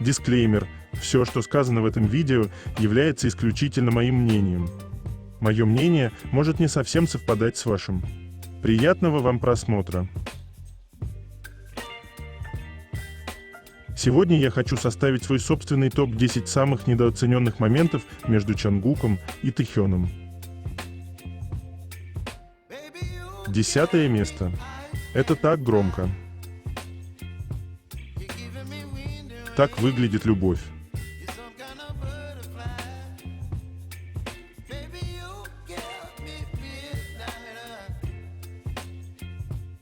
Дисклеймер. Все, что сказано в этом видео, является исключительно моим мнением. Мое мнение может не совсем совпадать с вашим. Приятного вам просмотра. Сегодня я хочу составить свой собственный топ-10 самых недооцененных моментов между Чангуком и Тэхёном. 10 место. Это так громко. Так выглядит любовь.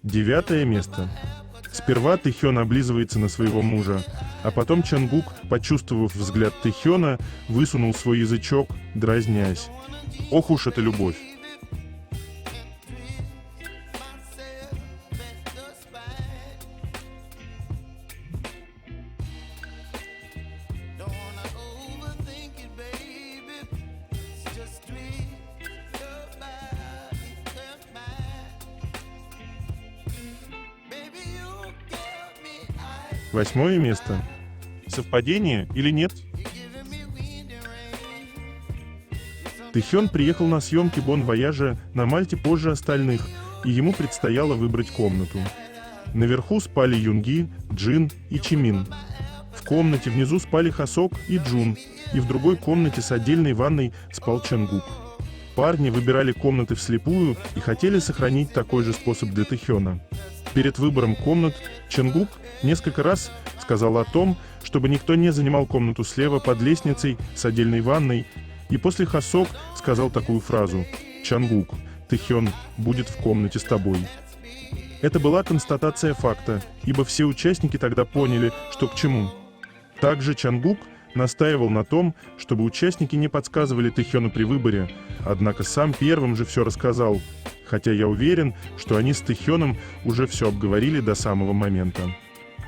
9 место. Сперва Тэхён облизывается на своего мужа, а потом Чангук, почувствовав взгляд Тэхёна, высунул свой язычок, дразнясь. Ох уж эта любовь. Восьмое место. Совпадение или нет? Тэхён приехал на съемки Бон-Вояжа на Мальте позже остальных, и ему предстояло выбрать комнату. Наверху спали Юнги, Джин и Чимин. В комнате внизу спали Хасок и Джун, и в другой комнате с отдельной ванной спал Чангук. Парни выбирали комнаты вслепую и хотели сохранить такой же способ для Тэхёна. Перед выбором комнат Чангук несколько раз сказал о том, чтобы никто не занимал комнату слева под лестницей с отдельной ванной, и после Хасок сказал такую фразу: «Чангук, Тэхён будет в комнате с тобой». Это была констатация факта, ибо все участники тогда поняли, что к чему. Также Чангук настаивал на том, чтобы участники не подсказывали Тэхёну при выборе, однако сам первым же все рассказал, хотя я уверен, что они с Тэхёном уже все обговорили до самого момента.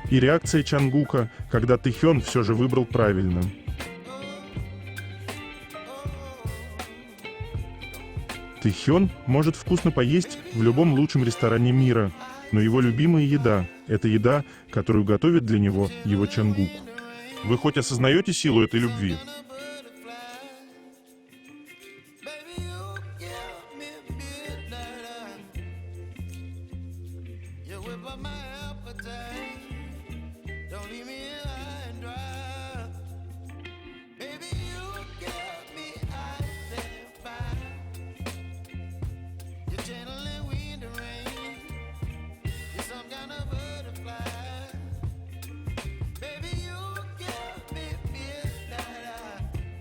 И реакция Чангука, когда Тэхён все же выбрал правильно. Тэхён может вкусно поесть в любом лучшем ресторане мира, но его любимая еда – это еда, которую готовит для него его Чангук. Вы хоть осознаете силу этой любви?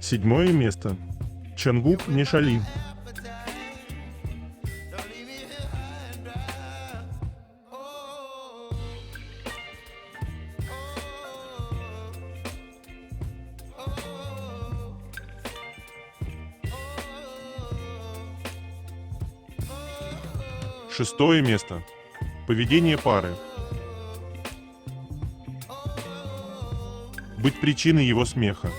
Седьмое место. Чангук не шали. Шестое место. Поведение пары. Быть причиной его смеха.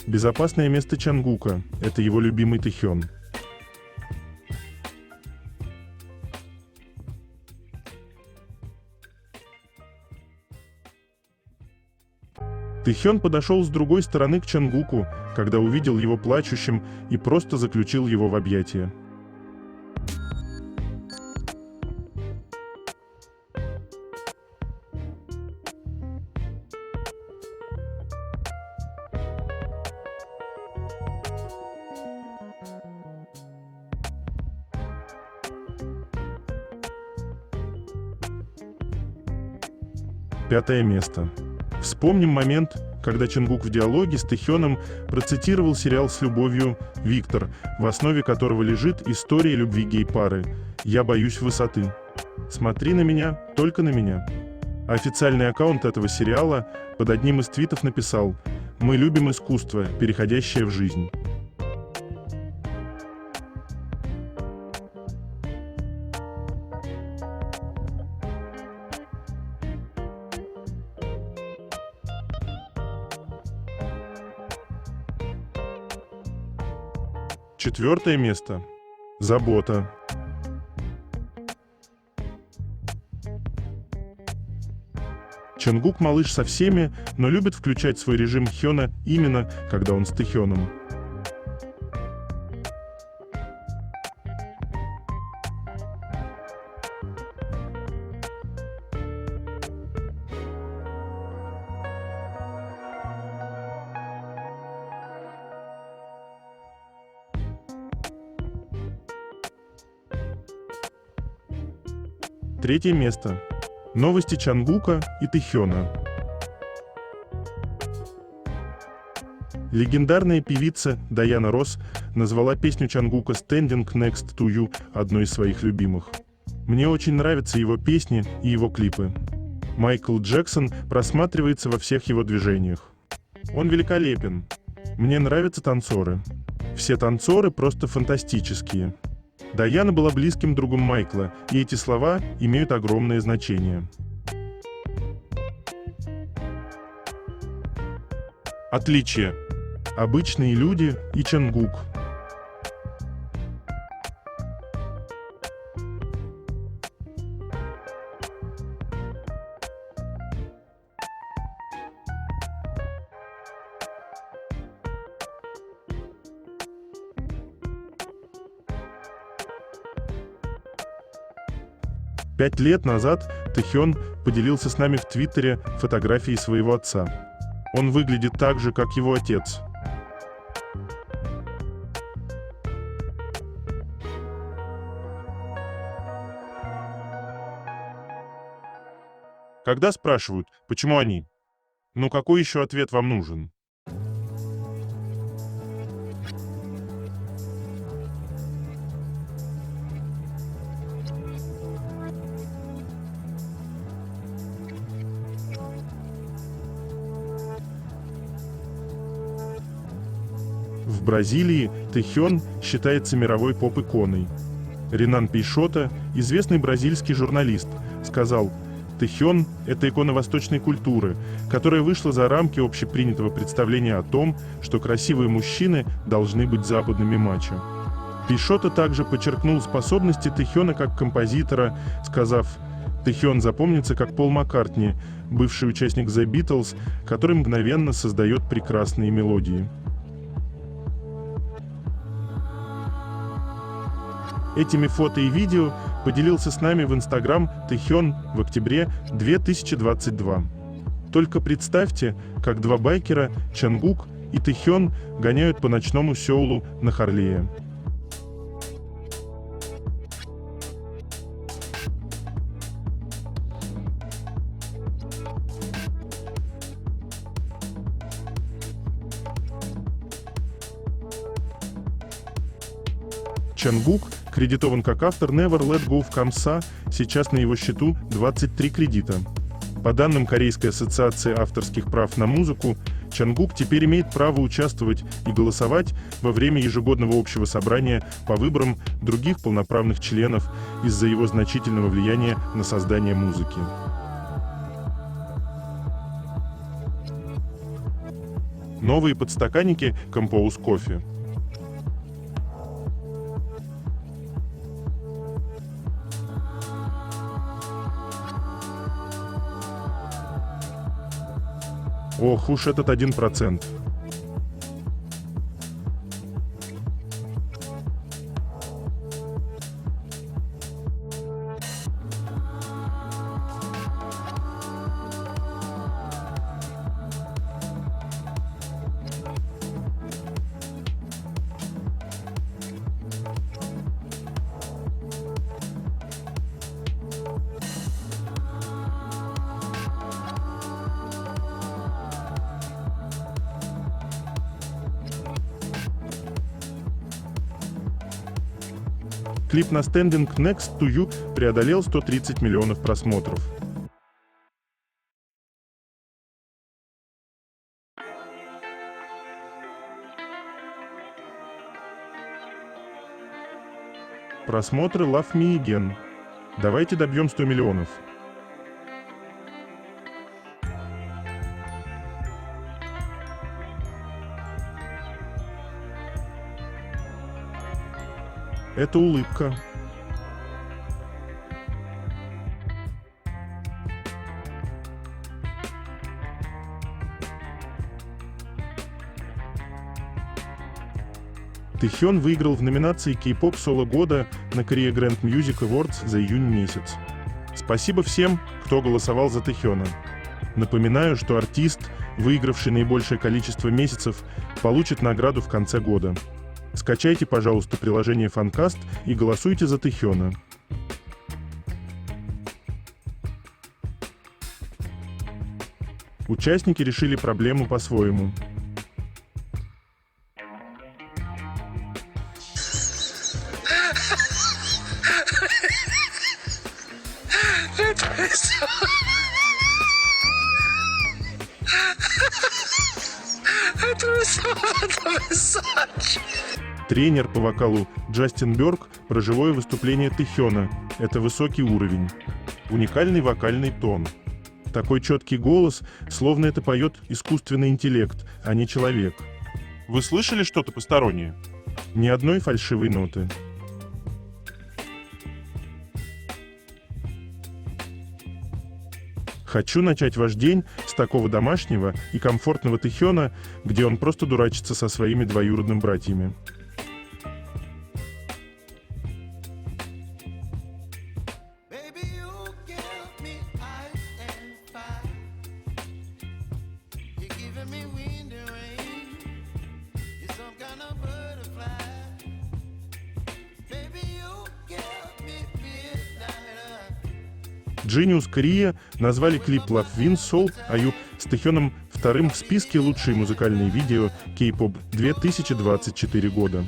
Безопасное место Чангука – это его любимый Тэхён. Тэхён подошел с другой стороны к Чангуку, когда увидел его плачущим, и просто заключил его в объятия. Пятое место. Вспомним момент, когда Чангук в диалоге с Тэхёном процитировал сериал с любовью «Виктор», в основе которого лежит история любви гей-пары «Я боюсь высоты». Смотри на меня, только на меня. Официальный аккаунт этого сериала под одним из твитов написал: «Мы любим искусство, переходящее в жизнь». 4 место. Забота. Чонгук малыш со всеми, но любит включать свой режим Хёна именно, когда он с Тэхёном. Третье место. Новости Чонгука и Тэхёна. Легендарная певица Даяна Росс назвала песню Чонгука «Standing Next to You» одной из своих любимых. Мне очень нравятся его песни и его клипы. Майкл Джексон просматривается во всех его движениях. Он великолепен. Мне нравятся танцоры. Все танцоры просто фантастические. Даяна была близким другом Майкла, и эти слова имеют огромное значение. Отличия. Обычные люди и Чонгук. Пять лет назад Тэхён поделился с нами в Твиттере фотографией своего отца. Он выглядит так же, как его отец. Когда спрашивают, почему они? Ну какой еще ответ вам нужен? В Бразилии Тэхён считается мировой поп-иконой. Ренан Пейшота, известный бразильский журналист, сказал: «Тэхён – это икона восточной культуры, которая вышла за рамки общепринятого представления о том, что красивые мужчины должны быть западными мачо». Пейшота также подчеркнул способности Тэхёна как композитора, сказав: «Тэхён запомнится как Пол Маккартни, бывший участник The Beatles, который мгновенно создает прекрасные мелодии». Этими фото и видео поделился с нами в Instagram Тэхён в октябре 2022. Только представьте, как два байкера, Чонгук и Тэхён, гоняют по ночному Сеулу на Харлее. Чонгук кредитован как автор Never Let Go в Камса, сейчас на его счету 23 кредита. По данным Корейской ассоциации авторских прав на музыку, Чонгук теперь имеет право участвовать и голосовать во время ежегодного общего собрания по выборам других полноправных членов из-за его значительного влияния на создание музыки. Новые подстаканники Compose Coffee. Ох уж этот 1%. Клип на Standing Next to You преодолел 130 миллионов просмотров. Просмотры Love Me Again. Давайте добьем 100 миллионов. Это улыбка. Тэхён выиграл в номинации K-pop соло года на Korea Grand Music Awards за июнь месяц. Спасибо всем, кто голосовал за Тэхёна. Напоминаю, что артист, выигравший наибольшее количество месяцев, получит награду в конце года. Скачайте, пожалуйста, приложение Фанкаст и голосуйте за Тэхёна. Участники решили проблему по-своему. Тренер по вокалу Джастин Бёрк про живое выступление Тэхёна. Это высокий уровень. Уникальный вокальный тон. Такой четкий голос, словно это поет искусственный интеллект, а не человек. Вы слышали что-то постороннее? Ни одной фальшивой ноты. Хочу начать ваш день с такого домашнего и комфортного Тэхёна, где он просто дурачится со своими двоюродными братьями. Genius Korea назвали клип Love Wins Soul Аю с Тэхёном вторым в списке «Лучшие музыкальные видео K-pop 2024 года».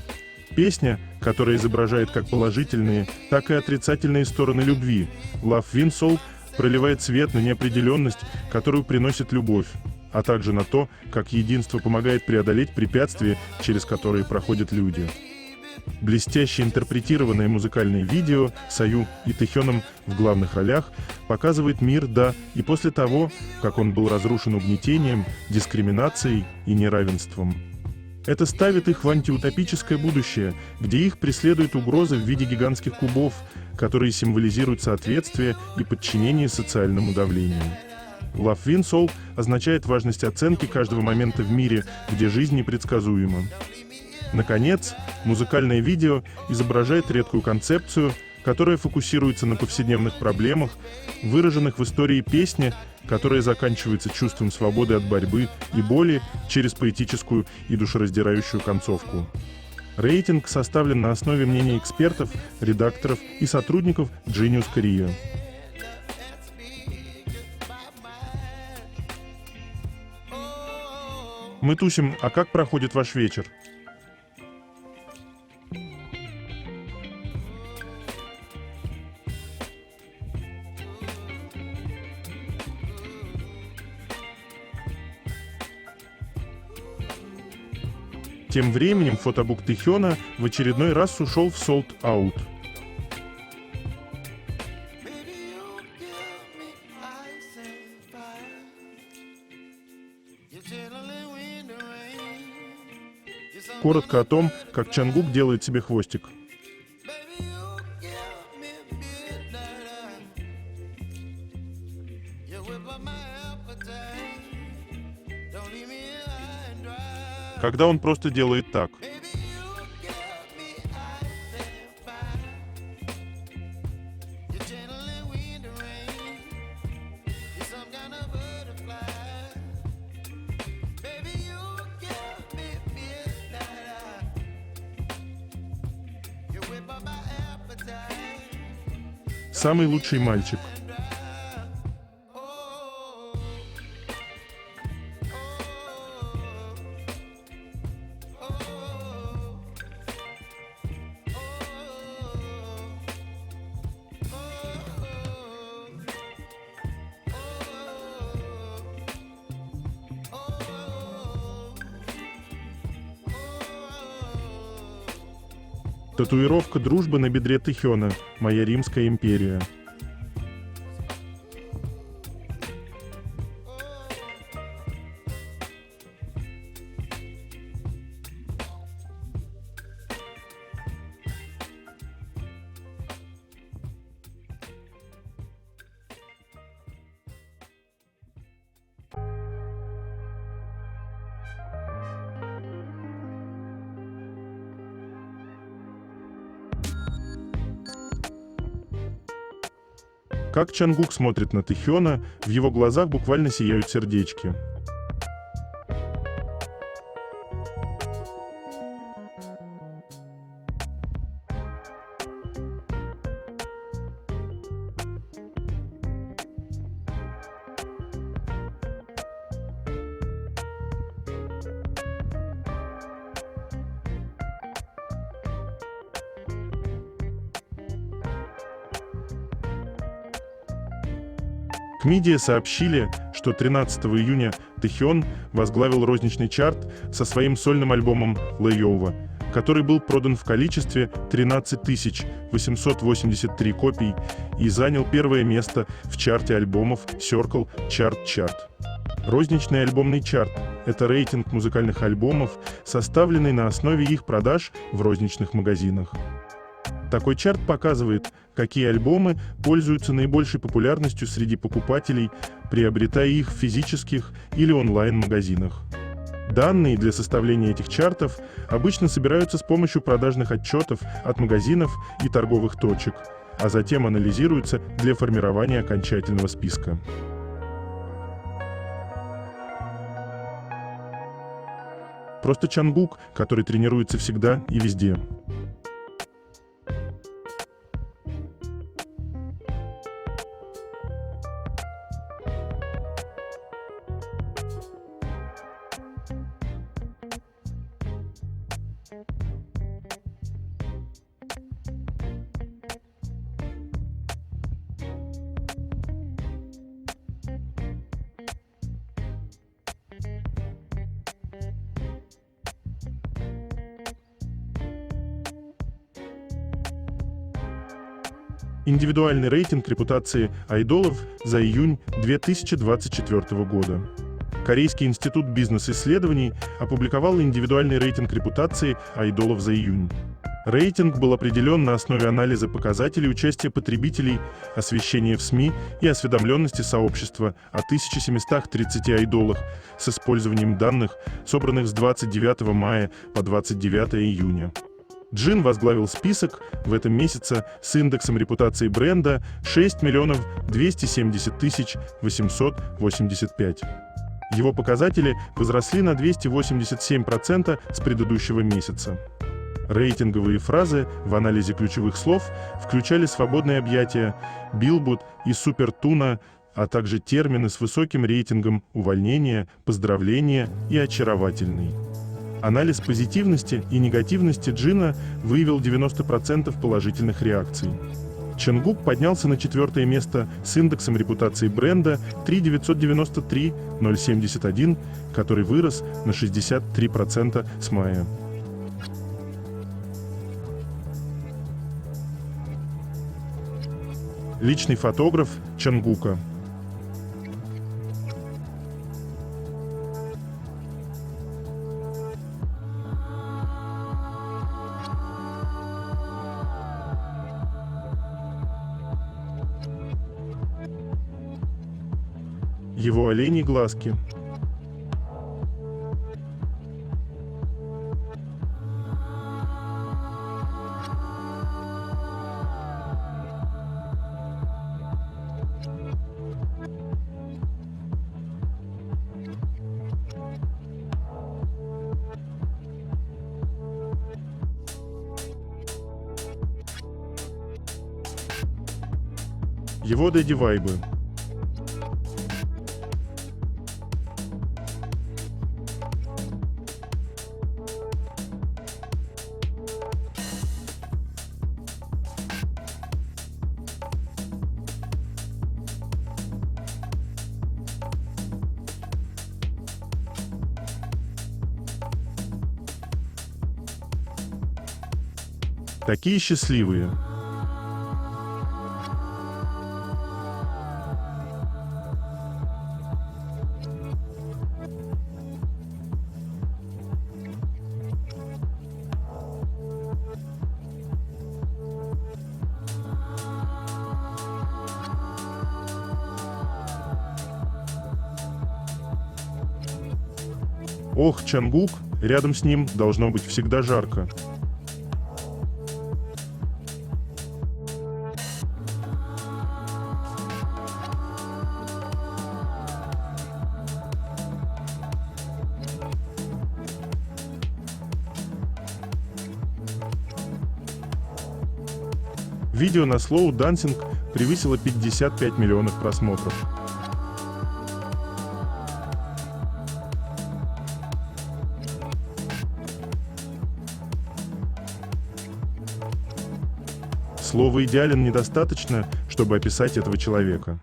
Песня, которая изображает как положительные, так и отрицательные стороны любви, Love Wins Soul проливает свет на неопределенность, которую приносит любовь, а также на то, как единство помогает преодолеть препятствия, через которые проходят люди. Блестяще интерпретированное музыкальное видео с Аю и Тэхёном в главных ролях показывает мир до и после того, как он был разрушен угнетением, дискриминацией и неравенством. Это ставит их в антиутопическое будущее, где их преследуют угрозы в виде гигантских кубов, которые символизируют соответствие и подчинение социальному давлению. Love Wins Soul означает важность оценки каждого момента в мире, где жизнь непредсказуема. Наконец, музыкальное видео изображает редкую концепцию, которая фокусируется на повседневных проблемах, выраженных в истории песни, которая заканчивается чувством свободы от борьбы и боли через поэтическую и душераздирающую концовку. Рейтинг составлен на основе мнений экспертов, редакторов и сотрудников Genius Korea. Мы тусим, а как проходит ваш вечер? Тем временем фотобук Тэхёна в очередной раз ушел в sold out. Коротко о том, как Чангук делает себе хвостик. Когда он просто делает так. Самый лучший мальчик. Татуировка дружбы на бедре Тэхёна. Моя Римская империя. Как Чангук смотрит на Тэхёна, в его глазах буквально сияют сердечки. КМИДиа сообщили, что 13 июня Тэхён возглавил розничный чарт со своим сольным альбомом «Layover», который был продан в количестве 13 883 копий и занял первое место в чарте альбомов Circle Chart Chart. Розничный альбомный чарт – это рейтинг музыкальных альбомов, составленный на основе их продаж в розничных магазинах. Такой чарт показывает, какие альбомы пользуются наибольшей популярностью среди покупателей, приобретая их в физических или онлайн-магазинах. Данные для составления этих чартов обычно собираются с помощью продажных отчетов от магазинов и торговых точек, а затем анализируются для формирования окончательного списка. Просто Чангук, который тренируется всегда и везде. Индивидуальный рейтинг репутации айдолов за июнь 2024 года. Корейский институт бизнес-исследований опубликовал индивидуальный рейтинг репутации айдолов за июнь. Рейтинг был определен на основе анализа показателей участия потребителей, освещения в СМИ и осведомленности сообщества о 1730 айдолах с использованием данных, собранных с 29 мая по 29 июня. Джин возглавил список в этом месяце с индексом репутации бренда 6 270 885. Его показатели возросли на 287% с предыдущего месяца. Рейтинговые фразы в анализе ключевых слов включали свободные объятия, билбуд и супертуна, а также термины с высоким рейтингом увольнения, поздравления и очаровательный. Анализ позитивности и негативности Джина выявил 90% положительных реакций. Чангук поднялся на 4-е место с индексом репутации бренда 393071, который вырос на 63% с мая. Личный фотограф Чангука. Его оленьи глазки. Его дэдди-вайбы. Такие счастливые. Ох, Чангук, рядом с ним должно быть всегда жарко. Видео на Slow Dancing превысило 55 миллионов просмотров. Слова «идеален» недостаточно, чтобы описать этого человека.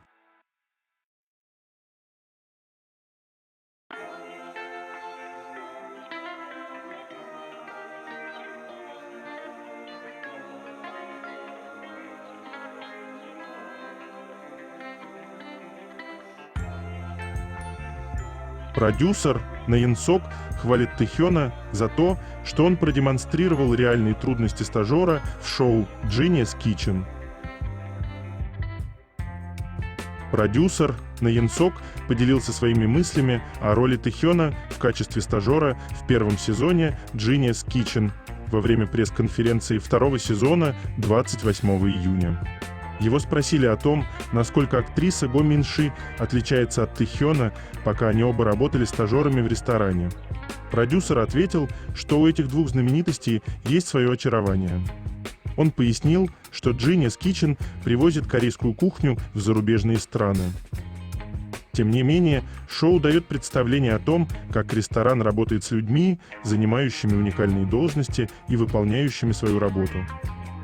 Продюсер Наин Сок хвалит Тэхёна за то, что он продемонстрировал реальные трудности стажера в шоу Genius Kitchen. Продюсер Наин Сок поделился своими мыслями о роли Тэхёна в качестве стажера в первом сезоне Genius Kitchen во время пресс-конференции второго сезона 28 июня. Его спросили о том, насколько актриса Го Мин Ши отличается от Тэхёна, пока они оба работали стажерами в ресторане. Продюсер ответил, что у этих двух знаменитостей есть свое очарование. Он пояснил, что Genius Kitchen привозит корейскую кухню в зарубежные страны. Тем не менее, шоу дает представление о том, как ресторан работает с людьми, занимающими уникальные должности и выполняющими свою работу.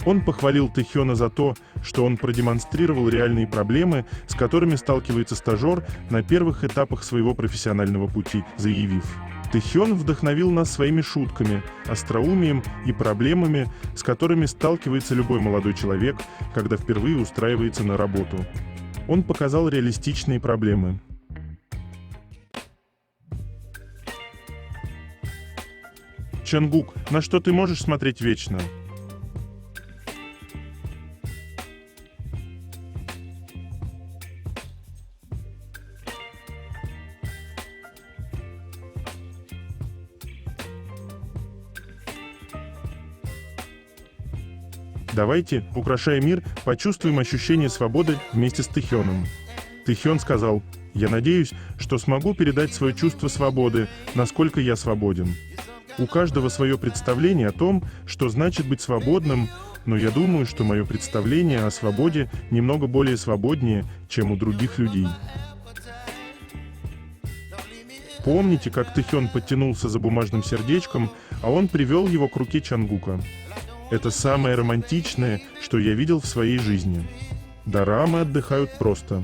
Он похвалил Тэхёна за то, что он продемонстрировал реальные проблемы, с которыми сталкивается стажер на первых этапах своего профессионального пути, заявив: «Тэхён вдохновил нас своими шутками, остроумием и проблемами, с которыми сталкивается любой молодой человек, когда впервые устраивается на работу. Он показал реалистичные проблемы». Чангук, на что ты можешь смотреть вечно? Давайте, украшая мир, почувствуем ощущение свободы вместе с Тэхёном. Тэхён сказал: «Я надеюсь, что смогу передать свое чувство свободы, насколько я свободен. У каждого свое представление о том, что значит быть свободным, но я думаю, что мое представление о свободе немного более свободнее, чем у других людей». Помните, как Тэхён подтянулся за бумажным сердечком, а он привел его к руке Чангука? Это самое романтичное, что я видел в своей жизни. Дорамы отдыхают просто.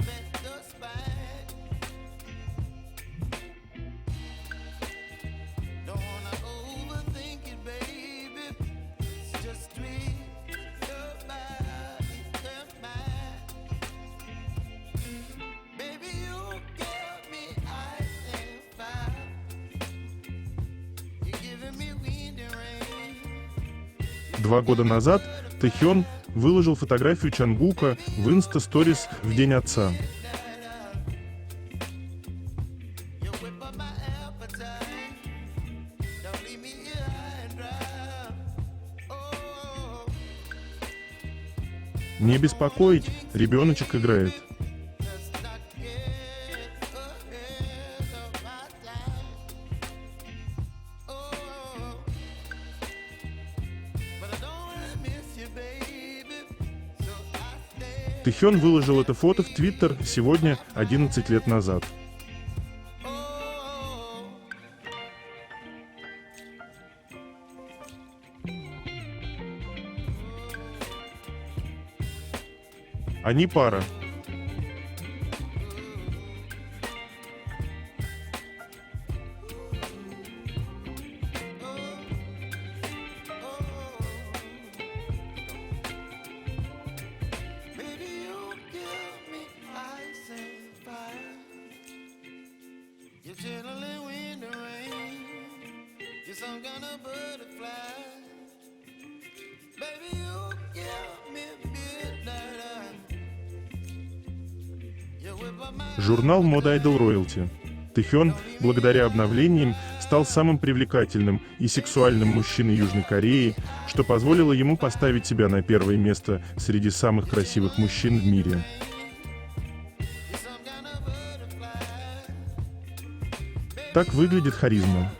Два года назад Тэхён выложил фотографию Чангука в Insta-Stories в День отца. Не беспокоить, ребеночек играет. Тэхён выложил это фото в Твиттер сегодня, 11 лет назад. Они пара. Журнал Moda Idol Royalty. Тэхён, благодаря обновлениям, стал самым привлекательным и сексуальным мужчиной Южной Кореи, что позволило ему поставить себя на первое место среди самых красивых мужчин в мире. Так выглядит харизма.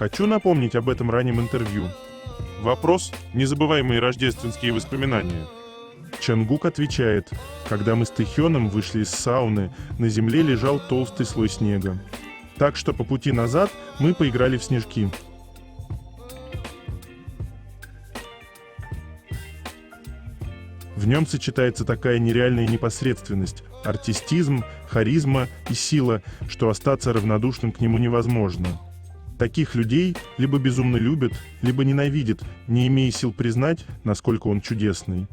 Хочу напомнить об этом раннем интервью. Вопрос – незабываемые рождественские воспоминания. Чангук отвечает: когда мы с Тэхёном вышли из сауны, на земле лежал толстый слой снега. Так что по пути назад мы поиграли в снежки. В нем сочетается такая нереальная непосредственность, артистизм, харизма и сила, что остаться равнодушным к нему невозможно. Таких людей либо безумно любят, либо ненавидят, не имея сил признать, насколько он чудесный.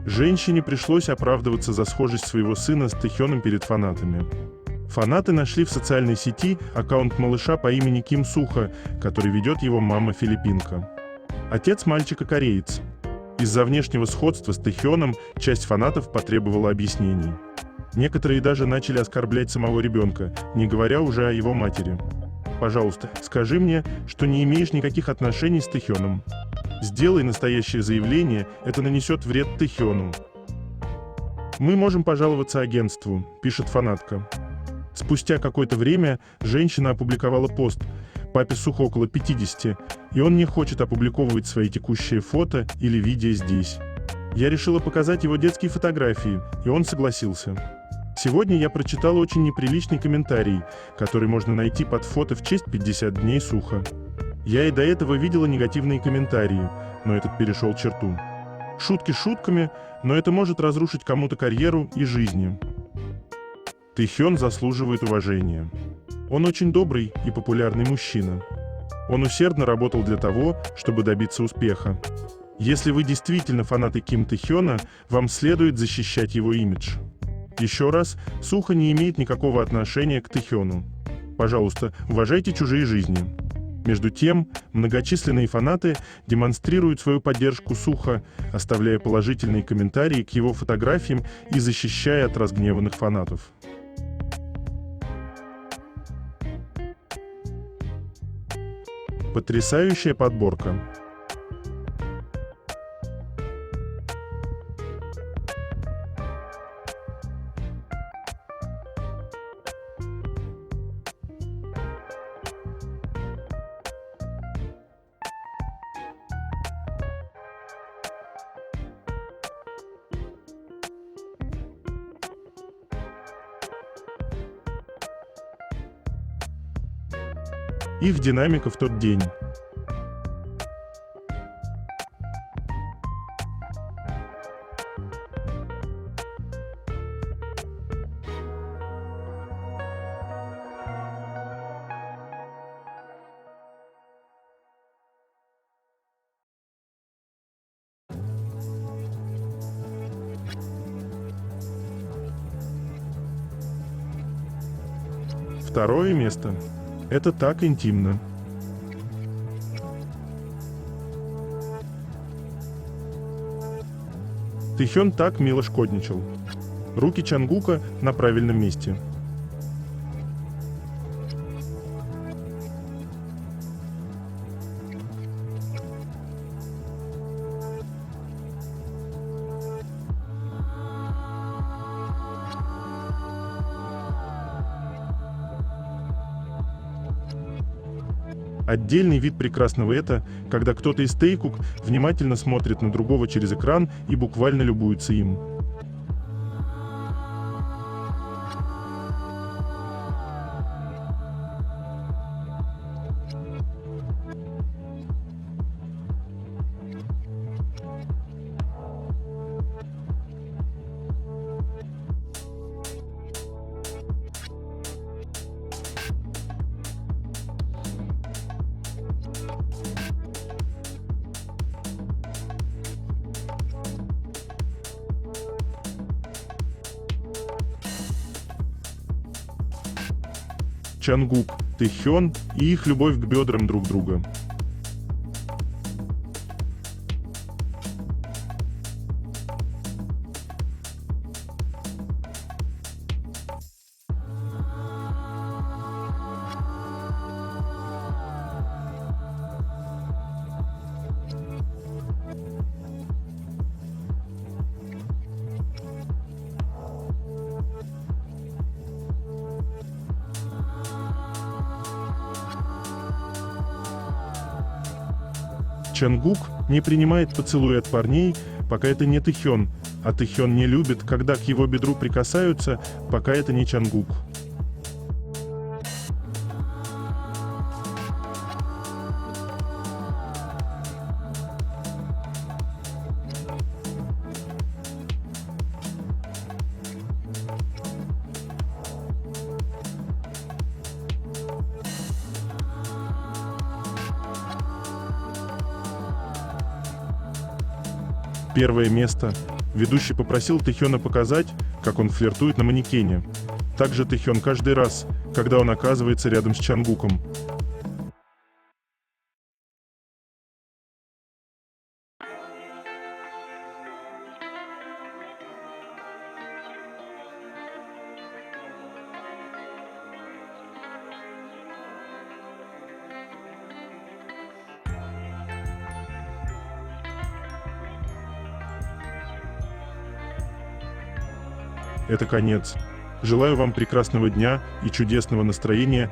Женщине пришлось оправдываться за схожесть своего сына с Тэхёном перед фанатами. Фанаты нашли в социальной сети аккаунт малыша по имени Ким Суха, который ведет его мама-филиппинка. Отец мальчика кореец. Из-за внешнего сходства с Тэхёном часть фанатов потребовала объяснений. Некоторые даже начали оскорблять самого ребенка, не говоря уже о его матери. «Пожалуйста, скажи мне, что не имеешь никаких отношений с Тэхёном. Сделай настоящее заявление, это нанесет вред Тэхёну». «Мы можем пожаловаться агентству», — пишет фанатка. Спустя какое-то время женщина опубликовала пост. Папе Сухо около 50, и он не хочет опубликовывать свои текущие фото или видео здесь. Я решила показать его детские фотографии, и он согласился. Сегодня я прочитала очень неприличный комментарий, который можно найти под фото в честь 50 дней Сухо. Я и до этого видела негативные комментарии, но этот перешел черту. Шутки шутками, но это может разрушить кому-то карьеру и жизни. Тэхён заслуживает уважения. Он очень добрый и популярный мужчина. Он усердно работал для того, чтобы добиться успеха. Если вы действительно фанаты Ким Тэхёна, вам следует защищать его имидж. Еще раз, Сухо не имеет никакого отношения к Тэхёну. Пожалуйста, уважайте чужие жизни. Между тем, многочисленные фанаты демонстрируют свою поддержку Сухо, оставляя положительные комментарии к его фотографиям и защищая от разгневанных фанатов. Потрясающая подборка. Их динамика в тот день. Второе место. Это так интимно. Тэхён так мило шкодничал. Руки Чангука на правильном месте. Отдельный вид прекрасного это, когда кто-то из Тэйкук внимательно смотрит на другого через экран и буквально любуется им. Чангук, Тэхён и их любовь к бедрам друг друга. Чангук не принимает поцелуи от парней, пока это не Тэхён, а Тэхён не любит, когда к его бедру прикасаются, пока это не Чангук. Первое место. Ведущий попросил Тэхёна показать, как он флиртует на манекене. Также Тэхён каждый раз, когда он оказывается рядом с Чангуком. Это конец. Желаю вам прекрасного дня и чудесного настроения.